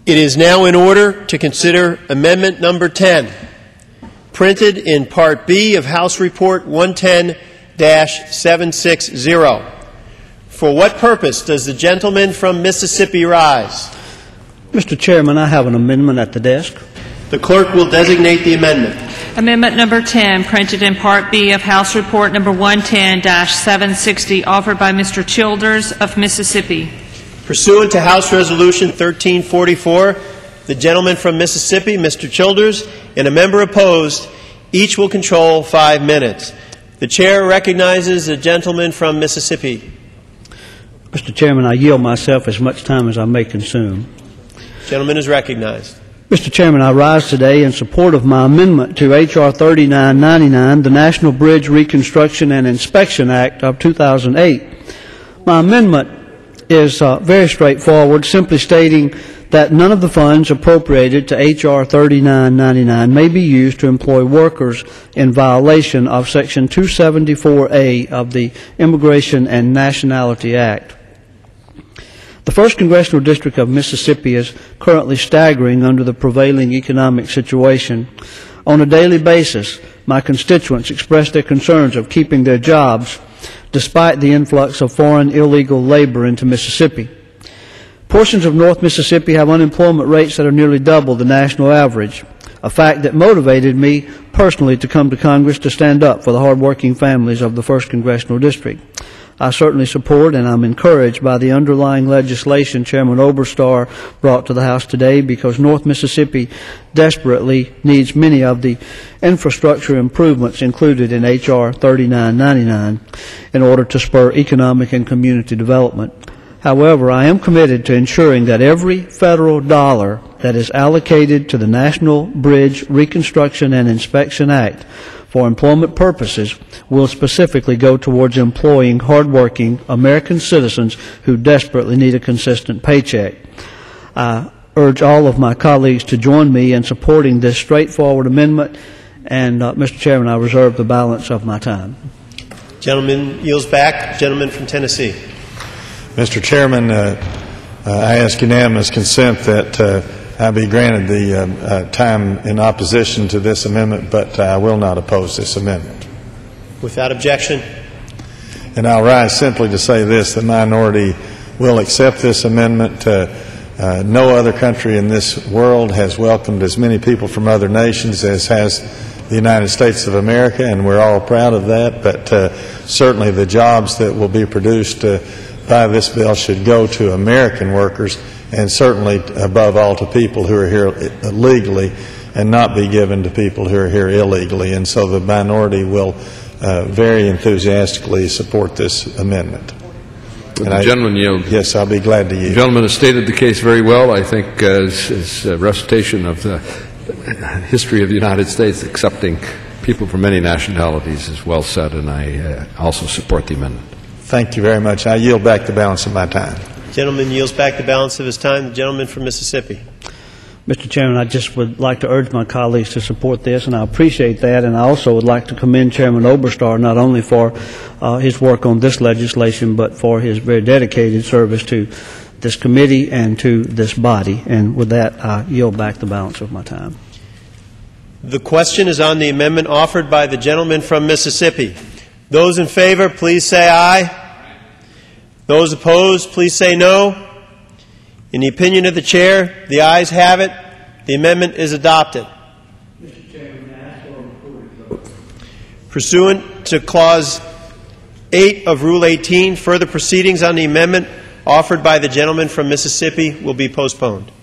It is now in order to consider Amendment Number 10, printed in Part B of House Report 110-760. For what purpose does the gentleman from Mississippi rise? Mr. Chairman, I have an amendment at the desk. The clerk will designate the amendment. Amendment Number 10, printed in Part B of House Report Number 110-760, offered by Mr. Childers of Mississippi. Pursuant to House Resolution 1344, the gentleman from Mississippi, Mr. Childers, and a member opposed, each will control 5 minutes. The chair recognizes the gentleman from Mississippi. Mr. Chairman, I yield myself as much time as I may consume. The gentleman is recognized. Mr. Chairman, I rise today in support of my amendment to H.R. 3999, the National Bridge Reconstruction and Inspection Act of 2008. My amendment is very straightforward, simply stating that none of the funds appropriated to H.R. 3999 may be used to employ workers in violation of Section 274A of the Immigration and Nationality Act. The 1st Congressional District of Mississippi is currently staggering under the prevailing economic situation. On a daily basis, my constituents express their concerns of keeping their jobs despite the influx of foreign illegal labor into Mississippi. Portions of North Mississippi have unemployment rates that are nearly double the national average, a fact that motivated me personally to come to Congress to stand up for the hardworking families of the 1st Congressional District. I certainly support and I'm encouraged by the underlying legislation Chairman Oberstar brought to the House today, because North Mississippi desperately needs many of the infrastructure improvements included in H.R. 3999 in order to spur economic and community development. However, I am committed to ensuring that every federal dollar that is allocated to the National Bridge Reconstruction and Inspection Act for employment purposes will specifically go towards employing hardworking American citizens who desperately need a consistent paycheck. I urge all of my colleagues to join me in supporting this straightforward amendment, and Mr. Chairman, I reserve the balance of my time. Gentleman yields back. Gentleman from Tennessee. Mr. Chairman, I ask unanimous consent that I be granted the time in opposition to this amendment, but I will not oppose this amendment. Without objection. And I'll rise simply to say this: the minority will accept this amendment. No other country in this world has welcomed as many people from other nations as has the United States of America, and we're all proud of that. But certainly the jobs that will be produced by this bill should go to American workers, and certainly above all to people who are here legally, and not be given to people who are here illegally. And so the minority will very enthusiastically support this amendment. Would the gentleman yield? Yes, I'll be glad to yield. The gentleman has stated the case very well. I think his recitation of the history of the United States accepting people from many nationalities is well said, and I also support the amendment. Thank you very much. I yield back the balance of my time. The gentleman yields back the balance of his time. The gentleman from Mississippi. Mr. Chairman, I just would like to urge my colleagues to support this, and I appreciate that. And I also would like to commend Chairman Oberstar not only for his work on this legislation, but for his very dedicated service to this committee and to this body. And with that, I yield back the balance of my time. The question is on the amendment offered by the gentleman from Mississippi. Those in favor, please say aye. Those opposed, please say no. In the opinion of the chair, the ayes have it. The amendment is adopted. Mr. Chairman, I ask for a recorded vote. Pursuant to Clause 8 of Rule 18, further proceedings on the amendment offered by the gentleman from Mississippi will be postponed.